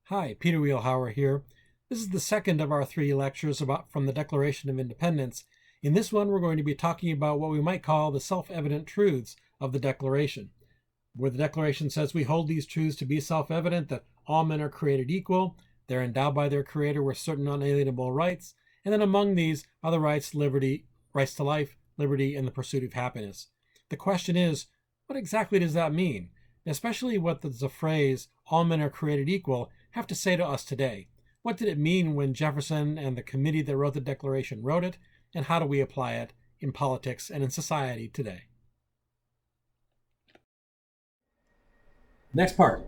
Hi, Peter Wheelhauer here. This is the second of our three lectures from the Declaration of Independence. In this one, we're going to be talking about what we might call the self-evident truths of the Declaration, where the Declaration says we hold these truths to be self-evident, that all men are created equal, they're endowed by their Creator with certain unalienable rights, and then among these are the rights to life, liberty, and the pursuit of happiness. The question is, what exactly does that mean? Especially what does the phrase, all men are created equal, have to say to us today? What did it mean when Jefferson and the committee that wrote the Declaration wrote it, and how do we apply it in politics and in society today? Next part.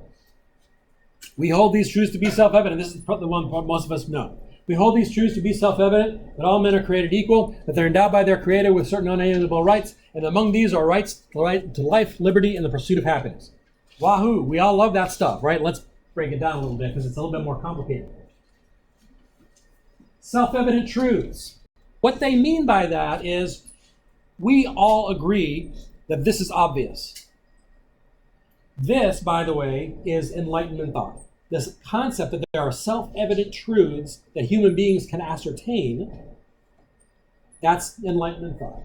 We hold these truths to be self-evident. This is the one most of us know. We hold these truths to be self-evident, that all men are created equal, that they're endowed by their Creator with certain unalienable rights, and among these are rights to life, liberty, and the pursuit of happiness. Wahoo! We all love that stuff, right? Let's break it down a little bit because it's a little bit more complicated. Self-evident truths. What they mean by that is we all agree that this is obvious. This, by the way, is Enlightenment thought. This concept that there are self-evident truths that human beings can ascertain, that's Enlightenment thought.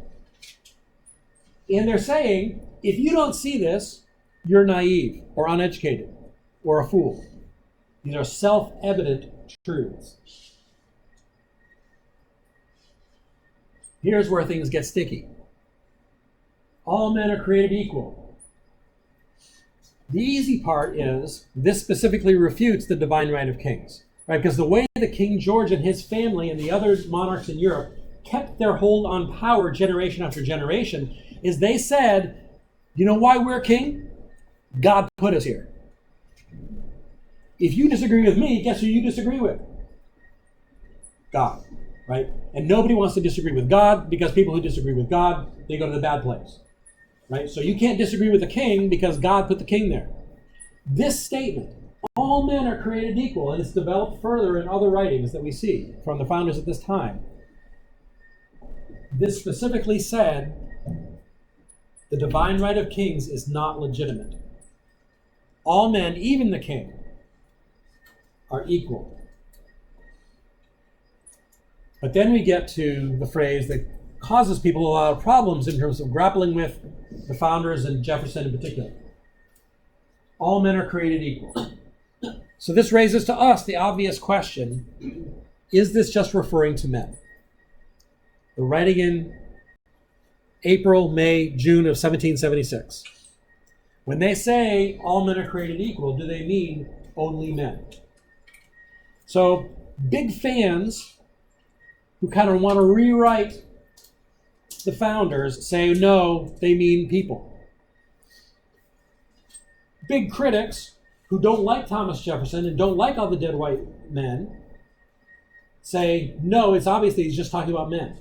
And they're saying, if you don't see this, you're naive or uneducated or a fool. These are self-evident truths. Here's where things get sticky. All men are created equal. The easy part is this specifically refutes the divine right of kings, right? Because the way that King George and his family and the other monarchs in Europe kept their hold on power generation after generation is they said, you know why we're king? God put us here. If you disagree with me, guess who you disagree with? God, right? And nobody wants to disagree with God because people who disagree with God, they go to the bad place, right? So you can't disagree with the king because God put the king there. This statement, all men are created equal, and it's developed further in other writings that we see from the founders at this time. This specifically said the divine right of kings is not legitimate. All men, even the king, are equal. But then we get to the phrase that causes people a lot of problems in terms of grappling with the founders and Jefferson in particular. All men are created equal. So this raises to us the obvious question, is this just referring to men? They're writing in April, May, June of 1776. When they say all men are created equal, do they mean only men? So big fans who kind of want to rewrite the founders say, no, they mean people. Big critics who don't like Thomas Jefferson and don't like all the dead white men say, no, it's obvious that he's just talking about men.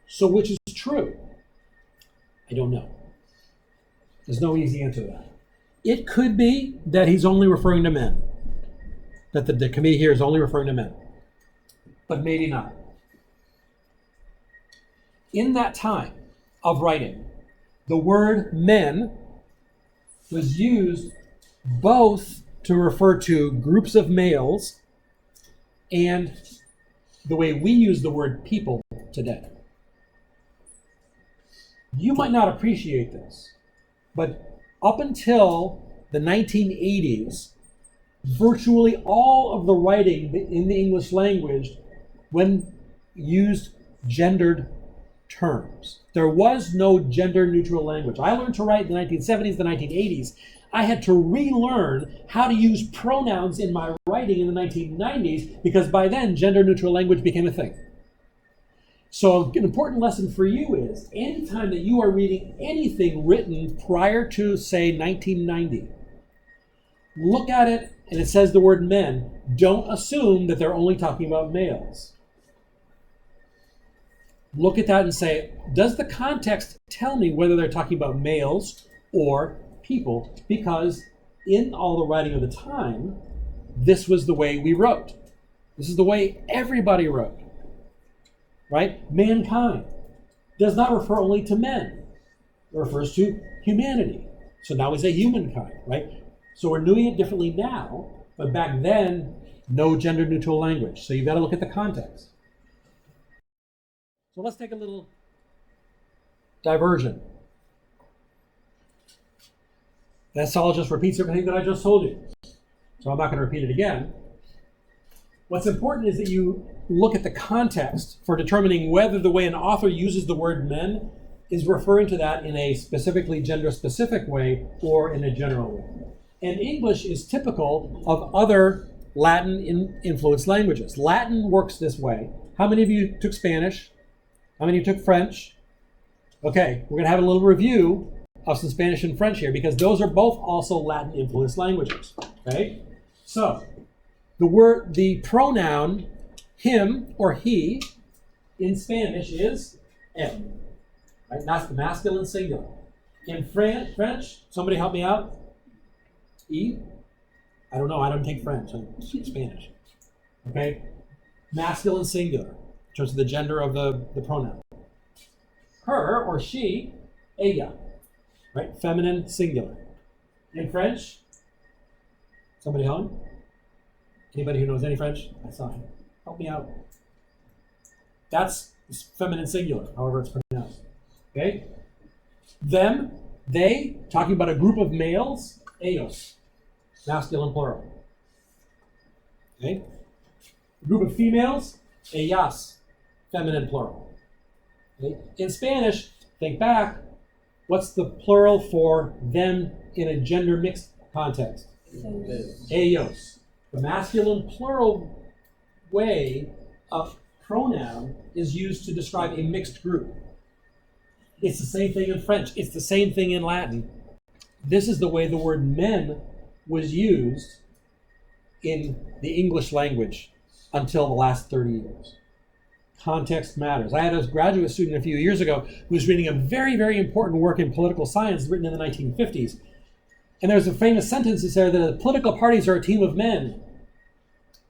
So which is true? I don't know. There's no easy answer to that. It could be that he's only referring to men, that the committee here is only referring to men, but maybe not. In that time of writing, the word men was used both to refer to groups of males and the way we use the word people today. You might not appreciate this, but up until the 1980s, virtually all of the writing in the English language when used gendered terms. There was no gender-neutral language. I learned to write in the 1970s, the 1980s. I had to relearn how to use pronouns in my writing in the 1990s because by then gender-neutral language became a thing. So an important lesson for you is anytime that you are reading anything written prior to, say, 1990, look at it and it says the word men. Don't assume that they're only talking about males. Look at that and say, does the context tell me whether they're talking about males or people? Because in all the writing of the time, this was the way we wrote. This is the way everybody wrote. Right? Mankind does not refer only to men. It refers to humanity. So now we say humankind, right? So we're doing it differently now, but back then, no gender neutral language. So you've got to look at the context. So let's take a little diversion. That's all just repeats everything that I just told you. So I'm not going to repeat it again. What's important is that you look at the context for determining whether the way an author uses the word men is referring to that in a specifically gender-specific way or in a general way. And English is typical of other Latin-influenced languages. Latin works this way. How many of you took Spanish? How many of you took French? Okay, we're going to have a little review of some Spanish and French here because those are both also Latin-influenced languages. Okay, so the pronoun him or he in Spanish is él, right? That's the masculine singular. In French, somebody help me out. I don't know. I don't take French. I speak Spanish. Okay, masculine singular in terms of the gender of the pronoun. Her or she, ella, right? Feminine singular. In French, somebody help me? Anybody who knows any French? I saw him. Help me out. That's feminine singular, however it's pronounced. Okay? Them, they, talking about a group of males, ellos, masculine plural. Okay? A group of females, ellas, feminine plural. Okay? In Spanish, think back, what's the plural for them in a gender mixed context? Ellos. The masculine plural way of pronoun is used to describe a mixed group. It's the same thing in French. It's the same thing in Latin. This is the way the word men was used in the English language until the last 30 years. Context matters. I had a graduate student a few years ago who was reading a very, very important work in political science written in the 1950s. And there's a famous sentence that said that the political parties are a team of men.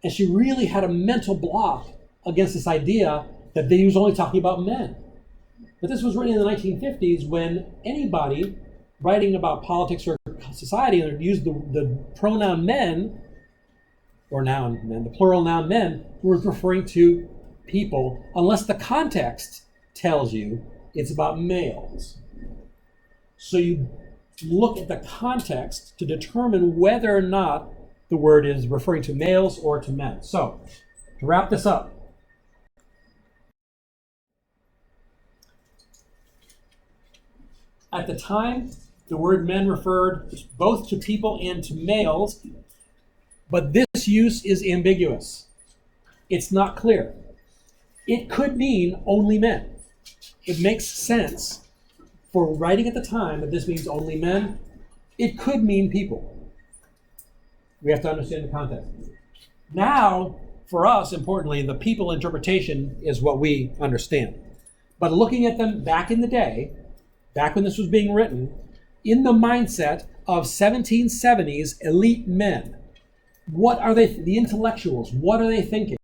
And she really had a mental block against this idea that he was only talking about men. But this was written in the 1950s when anybody writing about politics or society and used the pronoun men, or noun men, the plural noun men, was referring to people, unless the context tells you it's about males. So you look at the context to determine whether or not the word is referring to males or to men. So, to wrap this up, at the time, the word men referred both to people and to males, but this use is ambiguous. It's not clear. It could mean only men. It makes sense for writing at the time that this means only men. It could mean people. We have to understand the context. Now, for us, importantly, the people interpretation is what we understand. But looking at them back in the day, back when this was being written, in the mindset of 1770s elite men, what are they, the intellectuals, what are they thinking?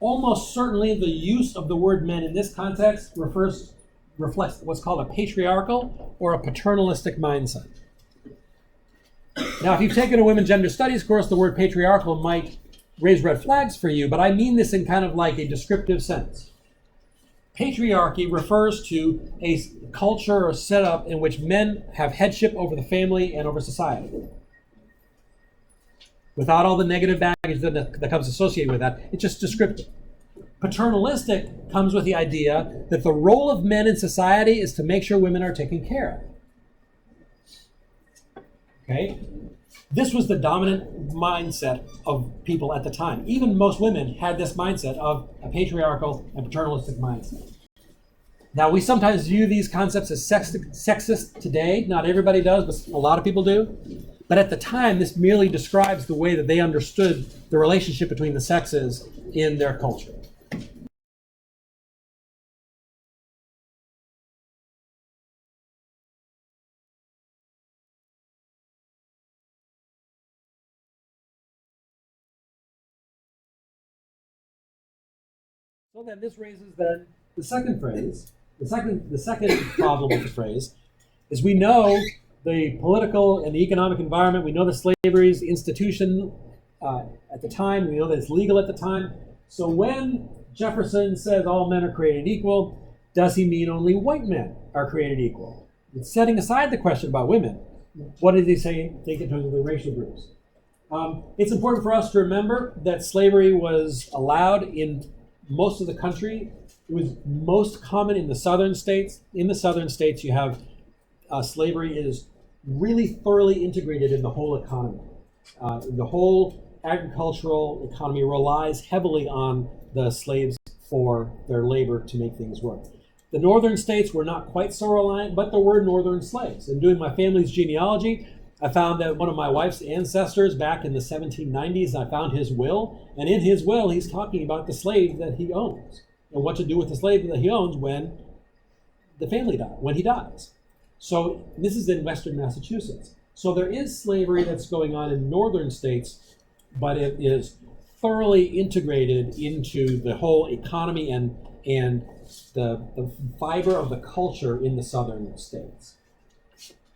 Almost certainly the use of the word men in this context reflects what's called a patriarchal or a paternalistic mindset. Now, if you've taken a women's gender studies course, the word patriarchal might raise red flags for you, but I mean this in kind of like a descriptive sense. Patriarchy refers to a culture or setup in which men have headship over the family and over society. Without all the negative baggage that comes associated with that, it's just descriptive. Paternalistic comes with the idea that the role of men in society is to make sure women are taken care of. Okay? This was the dominant mindset of people at the time. Even most women had this mindset of a patriarchal and paternalistic mindset. Now, we sometimes view these concepts as sexist today. Not everybody does, but a lot of people do. But at the time, this merely describes the way that they understood the relationship between the sexes in their culture. So then this raises then the second phrase. The second problem with the phrase is we know the political and the economic environment. We know that slavery is the institution at the time. We know that it's legal at the time. So when Jefferson says all men are created equal, does he mean only white men are created equal? It's setting aside the question about women. What did he say, think in terms of the racial groups? It's important for us to remember that slavery was allowed in most of the country. It was most common in the southern states. In the southern states, you have slavery is really thoroughly integrated in the whole economy. The whole agricultural economy relies heavily on the slaves for their labor to make things work. The northern states were not quite so reliant, but there were northern slaves. In doing my family's genealogy, I found that one of my wife's ancestors back in the 1790s, I found his will, and in his will, he's talking about the slave that he owns and what to do with the slave that he owns when the family dies, when he dies. So this is in Western Massachusetts. So there is slavery that's going on in northern states, but it is thoroughly integrated into the whole economy and the fiber of the culture in the southern states.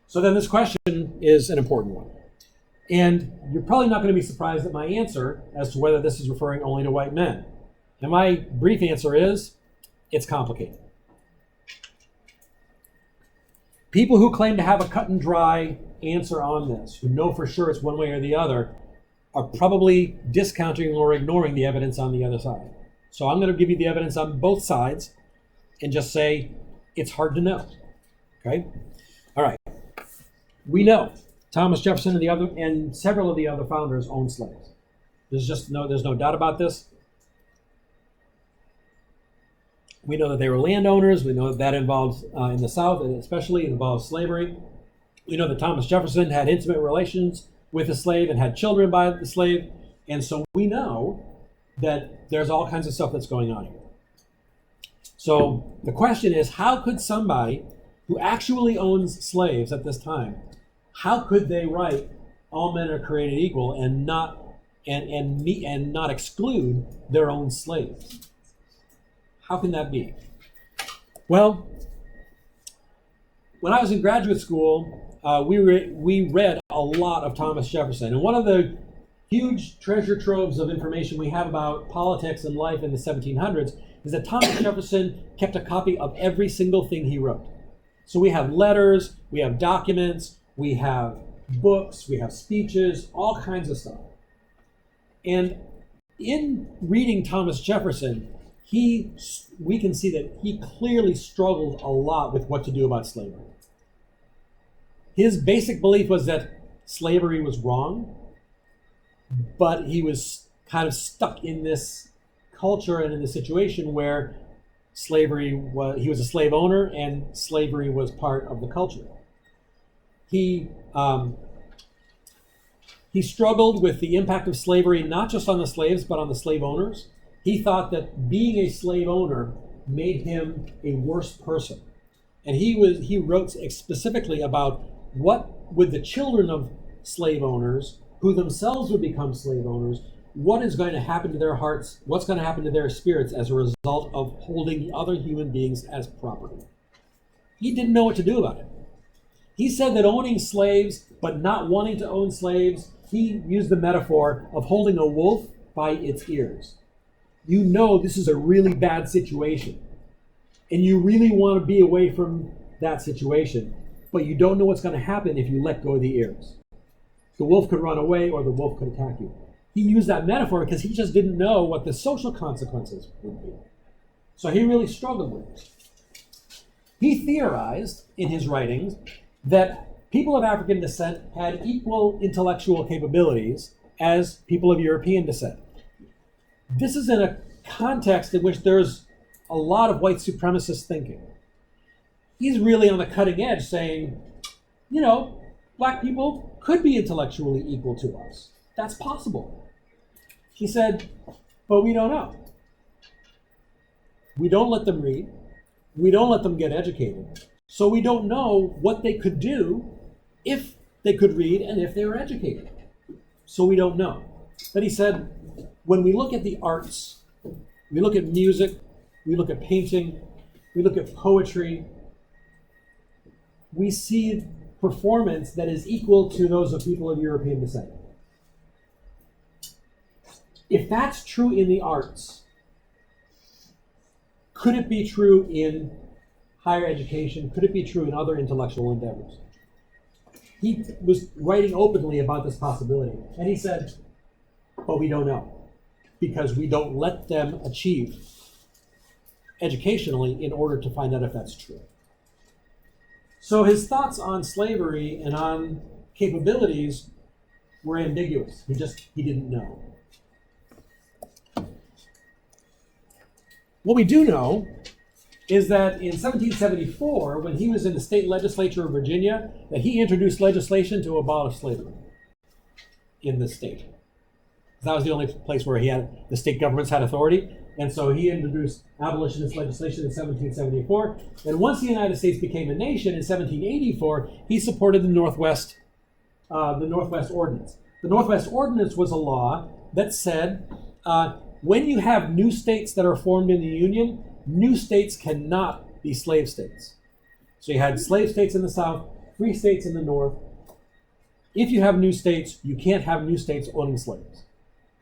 So then this question is an important one. And you're probably not going to be surprised at my answer as to whether this is referring only to white men. And my brief answer is, it's complicated. People who claim to have a cut and dry answer on this, who know for sure it's one way or the other, are probably discounting or ignoring the evidence on the other side. So I'm going to give you the evidence on both sides and just say it's hard to know. Okay? All right. We know Thomas Jefferson and several of the other founders owned slaves. There's no doubt about this. We know that they were landowners. We know that involves, in the South, and especially, it involves slavery. We know that Thomas Jefferson had intimate relations with a slave and had children by the slave. And so we know that there's all kinds of stuff that's going on here. So the question is, how could somebody who actually owns slaves at this time, how could they write all men are created equal and not exclude their own slaves? How can that be? Well, when I was in graduate school, we read a lot of Thomas Jefferson. And one of the huge treasure troves of information we have about politics and life in the 1700s is that Thomas Jefferson kept a copy of every single thing he wrote. So we have letters, we have documents, we have books, we have speeches, all kinds of stuff. And in reading Thomas Jefferson, we can see that he clearly struggled a lot with what to do about slavery. His basic belief was that slavery was wrong, but he was kind of stuck in this culture and in this situation where he was a slave owner and slavery was part of the culture. He struggled with the impact of slavery, not just on the slaves, but on the slave owners. He thought that being a slave owner made him a worse person. And he wrote specifically about what would the children of slave owners, who themselves would become slave owners, what is going to happen to their hearts, what's going to happen to their spirits as a result of holding other human beings as property. He didn't know what to do about it. He said that owning slaves, but not wanting to own slaves, he used the metaphor of holding a wolf by its ears. You know this is a really bad situation, and you really want to be away from that situation, but you don't know what's going to happen if you let go of the ears. The wolf could run away or the wolf could attack you. He used that metaphor because he just didn't know what the social consequences would be. So he really struggled with it. He theorized in his writings that people of African descent had equal intellectual capabilities as people of European descent. This is in a context in which there's a lot of white supremacist thinking. He's really on the cutting edge saying, black people could be intellectually equal to us. That's possible. He said, but we don't know. We don't let them read. We don't let them get educated. So we don't know what they could do if they could read and if they were educated. So we don't know. But he said, when we look at the arts, we look at music, we look at painting, we look at poetry, we see performance that is equal to those of people of European descent. If that's true in the arts, could it be true in higher education? Could it be true in other intellectual endeavors? He was writing openly about this possibility, and he said, but we don't know, because we don't let them achieve educationally in order to find out if that's true. So his thoughts on slavery and on capabilities were ambiguous. He didn't know. What we do know is that in 1774, when he was in the state legislature of Virginia, that he introduced legislation to abolish slavery in the state. That was the only place where the state governments had authority. And so he introduced abolitionist legislation in 1774. And once the United States became a nation in 1784, he supported the Northwest Ordinance. The Northwest Ordinance was a law that said, when you have new states that are formed in the Union, new states cannot be slave states. So you had slave states in the South, free states in the North. If you have new states, you can't have new states owning slaves.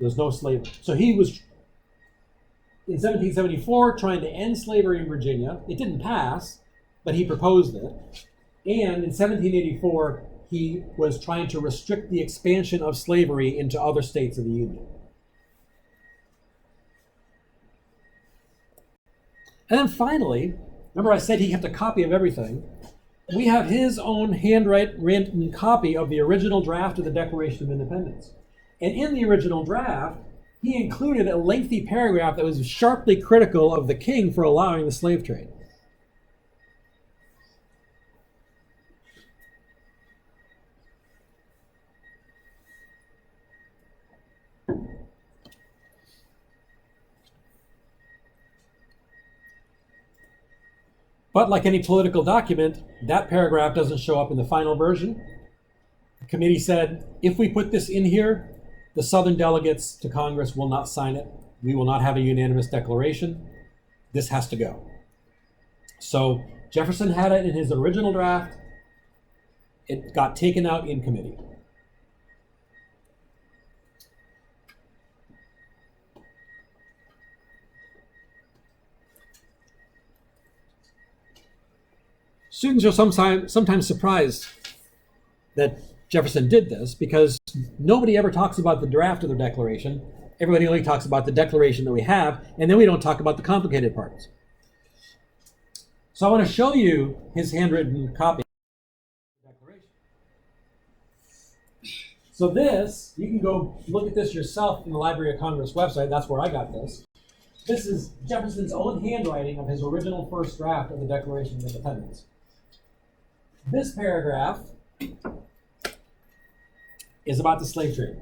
There's no slavery. So he was, in 1774, trying to end slavery in Virginia. It didn't pass, but he proposed it. And in 1784, he was trying to restrict the expansion of slavery into other states of the Union. And then finally, remember I said he kept a copy of everything. We have his own handwritten copy of the original draft of the Declaration of Independence. And in the original draft, he included a lengthy paragraph that was sharply critical of the king for allowing the slave trade. But like any political document, that paragraph doesn't show up in the final version. The committee said, if we put this in here, the Southern delegates to Congress will not sign it. We will not have a unanimous declaration. This has to go. So Jefferson had it in his original draft. It got taken out in committee. Students are sometimes surprised that Jefferson did this because nobody ever talks about the draft of the Declaration. Everybody only talks about the Declaration that we have, and then we don't talk about the complicated parts. So I want to show you his handwritten copy of the Declaration. So this, you can go look at this yourself in the Library of Congress website. That's where I got this. This is Jefferson's own handwriting of his original first draft of the Declaration of Independence. This paragraph is about the slave trade.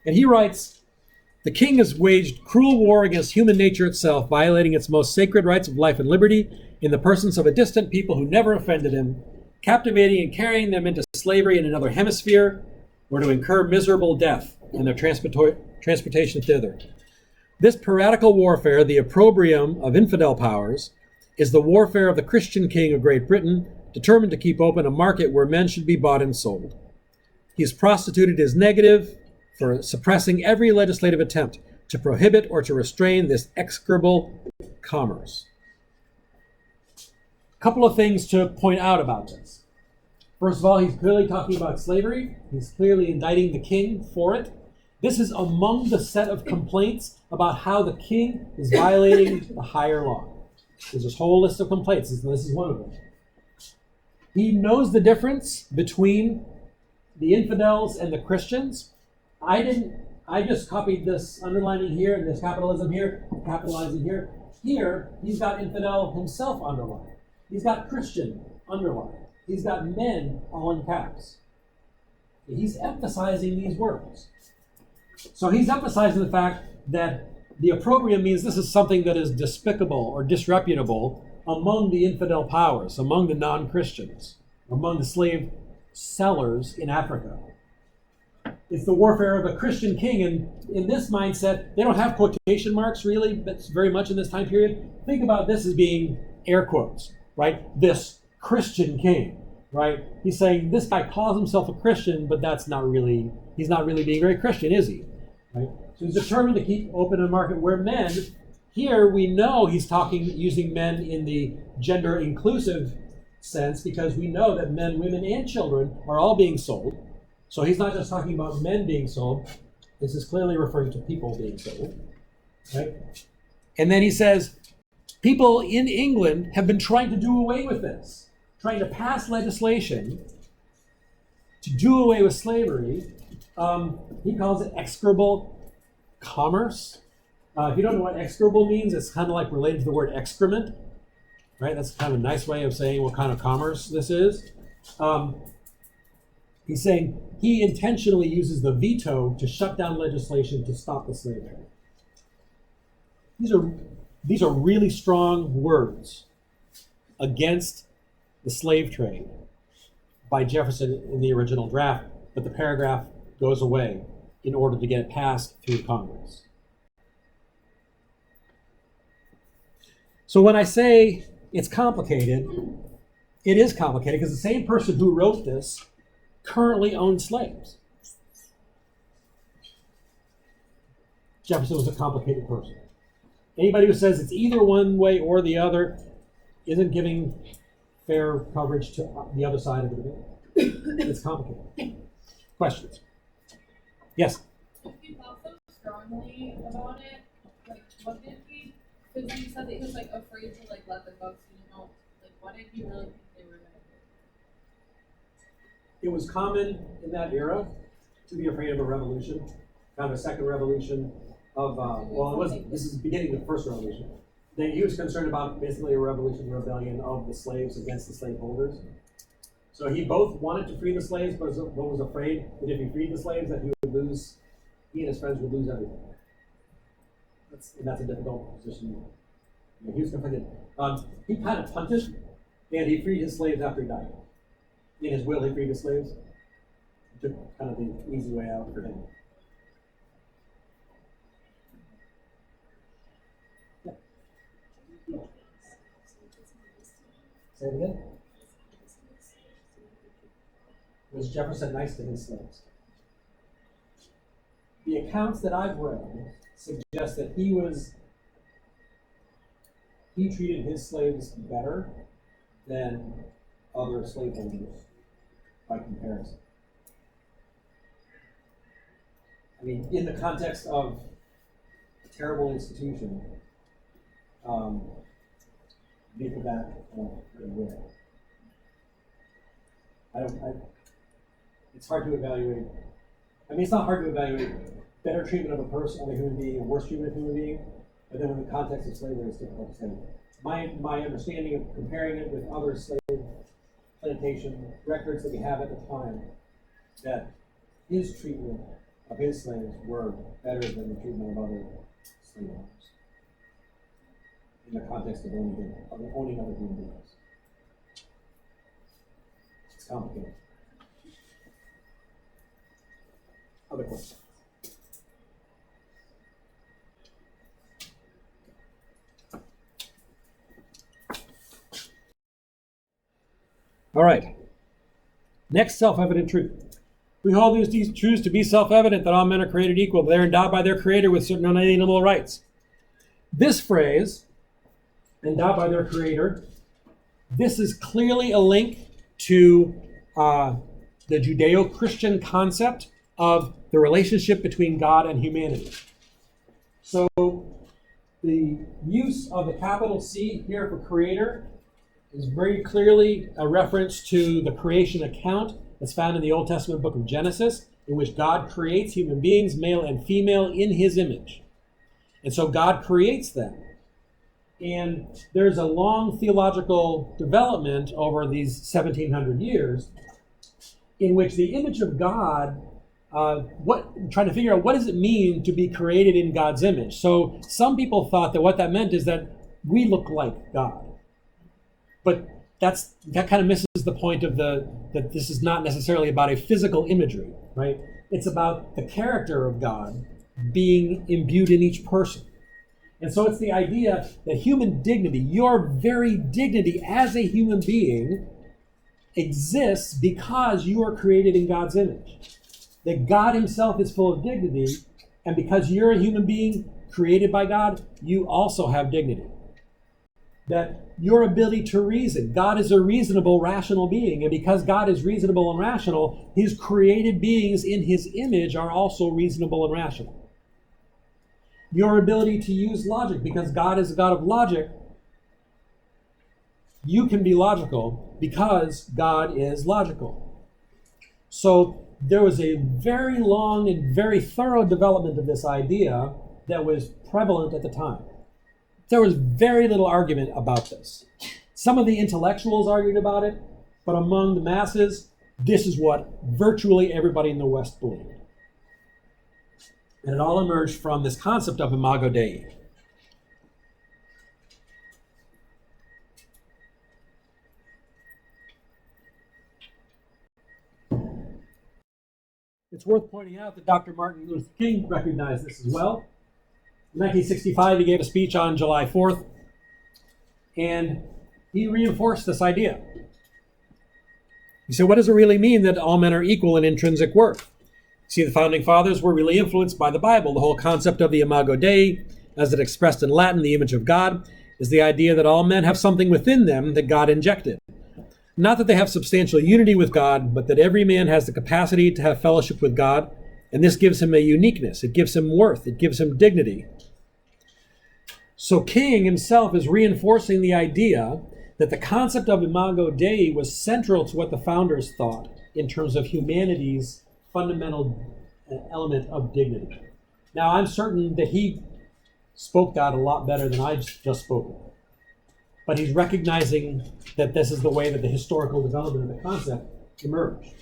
And he writes, the king has waged cruel war against human nature itself, violating its most sacred rights of life and liberty in the persons of a distant people who never offended him, captivating and carrying them into slavery in another hemisphere, or to incur miserable death in their transportation thither. This piratical warfare, the opprobrium of infidel powers, is the warfare of the Christian king of Great Britain, determined to keep open a market where men should be bought and sold. He has prostituted his negative for suppressing every legislative attempt to prohibit or to restrain this execrable commerce. A couple of things to point out about this. First of all, he's clearly talking about slavery. He's clearly indicting the king for it. This is among the set of complaints about how the king is violating the higher law. There's this whole list of complaints, and this is one of them. He knows the difference between the infidels and the Christians. I just copied this underlining here and this capitalism here, capitalizing here. Here, he's got infidel himself underlined. He's got Christian underlined. He's got men all in caps. He's emphasizing these words. So he's emphasizing the fact that the opprobrium means this is something that is despicable or disreputable among the infidel powers, among the non-Christians, among the slave sellers in Africa. It's the warfare of a Christian king, and in this mindset, they don't have quotation marks really, but very much in this time period. Think about this as being air quotes. right? This Christian king, right? He's saying this guy calls himself a Christian, but he's not really being very Christian, is he? Right? So he's determined to keep open a market where men, here we know he's using men in the gender inclusive sense, because we know that men, women, and children are all being sold. So he's not just talking about men being sold. This is clearly referring to people being sold, right? And then he says, people in England have been trying to do away with this, trying to pass legislation to do away with slavery. He calls it execrable commerce. If you don't know what execrable means, it's kind of like related to the word excrement, right? That's kind of a nice way of saying what kind of commerce this is. He's saying he intentionally uses the veto to shut down legislation to stop the slave trade. These are really strong words against the slave trade by Jefferson in the original draft, but the paragraph goes away in order to get it passed through Congress. So when I say it's complicated, it is complicated because the same person who wrote this currently owns slaves. Jefferson was a complicated person. Anybody who says it's either one way or the other isn't giving fair coverage to the other side of the debate. It's complicated. Questions? Yes? He felt so strongly about it. Like, what did he? Because he said that he was like afraid to like let the books, like what did he really think they were going to do? It was common in that era to be afraid of a revolution, kind of a second revolution of, this is the beginning of the first revolution. He was concerned about basically a rebellion of the slaves against the slaveholders. So he both wanted to free the slaves, but was afraid that if he freed the slaves, that he and his friends would lose everything. That's a difficult position. He was conflicted. He kind of punted, and he freed his slaves after he died. In his will, he freed his slaves. He took kind of the easy way out for him. Yeah. Say it again. Was Jefferson nice to his slaves? The accounts that I've read suggest that he treated his slaves better than other slaveholders by comparison. I mean, in the context of a terrible institution, think of that in a way. It's hard to evaluate. I mean, it's not hard to evaluate better treatment of a person, of a human being, and worse treatment of a human being, but then in the context of slavery, it's difficult to say. My understanding of comparing it with other slave plantation records that we have at the time, that his treatment of his slaves were better than the treatment of other slave owners in the context of owning other human beings. It's complicated. Other questions? All right. Next, self-evident truth. We hold these truths to be self-evident that all men are created equal. They're endowed by their Creator with certain unalienable rights. This phrase, endowed by their Creator, this is clearly a link to the Judeo-Christian concept of the relationship between God and humanity. So the use of the capital C here for Creator is very clearly a reference to the creation account that's found in the Old Testament book of Genesis, in which God creates human beings, male and female, in his image. And so God creates them. And there's a long theological development over these 1,700 years in which the image of God, trying to figure out what does it mean to be created in God's image. So some people thought that what that meant is that we look like God. But that kind of misses the point of that this is not necessarily about a physical imagery, right? It's about the character of God being imbued in each person. And so it's the idea that human dignity, your very dignity as a human being, exists because you are created in God's image. That God himself is full of dignity, and because you're a human being created by God, you also have dignity. That your ability to reason, God is a reasonable, rational being, and because God is reasonable and rational, his created beings in his image are also reasonable and rational. Your ability to use logic, because God is a God of logic, you can be logical because God is logical. So there was a very long and very thorough development of this idea that was prevalent at the time. There was very little argument about this. Some of the intellectuals argued about it, but among the masses, this is what virtually everybody in the West believed. And it all emerged from this concept of imago Dei. It's worth pointing out that Dr. Martin Luther King recognized this as well. In 1965, he gave a speech on July 4th, and he reinforced this idea. He said, what does it really mean that all men are equal in intrinsic worth? See, the founding fathers were really influenced by the Bible. The whole concept of the imago Dei, as it expressed in Latin, the image of God, is the idea that all men have something within them that God injected. Not that they have substantial unity with God, but that every man has the capacity to have fellowship with God, and this gives him a uniqueness. It gives him worth. It gives him dignity. So King himself is reinforcing the idea that the concept of imago Dei was central to what the founders thought in terms of humanity's fundamental element of dignity. Now, I'm certain that he spoke that a lot better than I've just spoken. But he's recognizing that this is the way that the historical development of the concept emerged.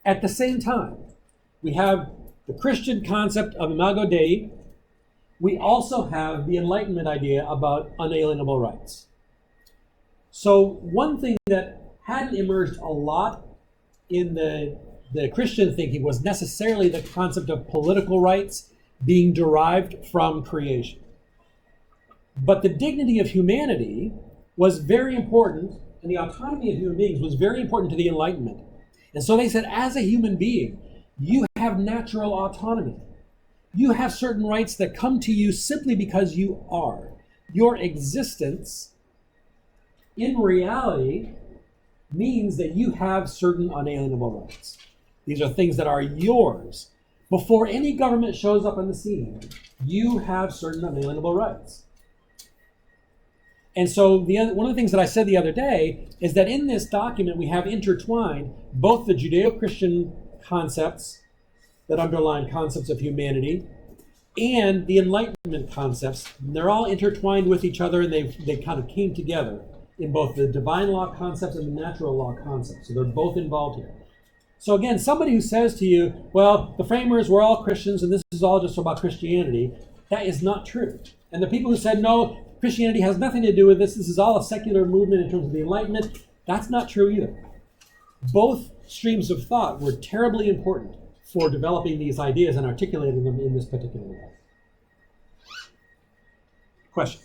At the same time, we have the Christian concept of imago Dei. We also have the Enlightenment idea about unalienable rights. So one thing that hadn't emerged a lot in the Christian thinking was necessarily the concept of political rights being derived from creation. But the dignity of humanity was very important, and the autonomy of human beings was very important to the Enlightenment. And so they said, as a human being, you have natural autonomy. You have certain rights that come to you simply because you are. Your existence, in reality, means that you have certain unalienable rights. These are things that are yours. Before any government shows up on the scene, you have certain unalienable rights. And so one of the things that I said the other day is that in this document we have intertwined both the Judeo-Christian concepts that underline concepts of humanity and the Enlightenment concepts. And they're all intertwined with each other, and they kind of came together in both the divine law concepts and the natural law concepts. So they're both involved here. So again, somebody who says to you, well, the framers were all Christians and this is all just about Christianity, that is not true. And the people who said, no, Christianity has nothing to do with this is all a secular movement in terms of the Enlightenment, that's not true either. Both streams of thought were terribly important for developing these ideas and articulating them in this particular way. Questions?